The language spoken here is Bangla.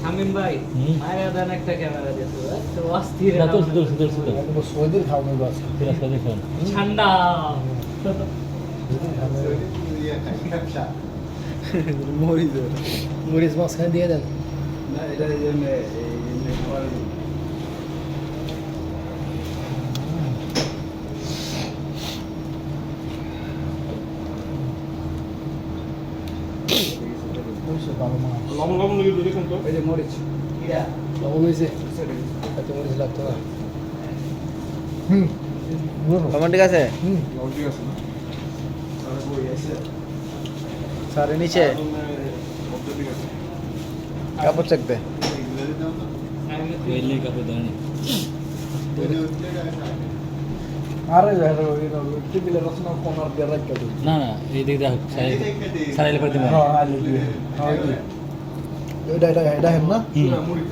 শামিম ভাই মায়ের দান একটা ক্যামেরা দিয়েছে তো অস্থির না তো সুন্দর সৌদির খাওয়ানো আছে ঠান্ডা মরিচ মাঝখানে দিয়ে দেন না এটা এমনি খাবার ভালো মাছ লবণ লাগে দেখুন তো এই যে মরিচ লবণ হয়েছে এত মরিচ লাগতো না লবণ ঠিক আছে লবণ ঠিক আছে না তাহলে বই আছে সারে নিচে মধ্যে ঠিক আছে কাপড় চাকবে আরে টিভিলে রচনা কোনার দিয়ে রাখতে দিই না না এই দিক দেখ সারাইলে করে দিবেন হ্যাঁ আলু দিয়ে হ্যাঁ এটা এটা এটা হেন না মুড়ি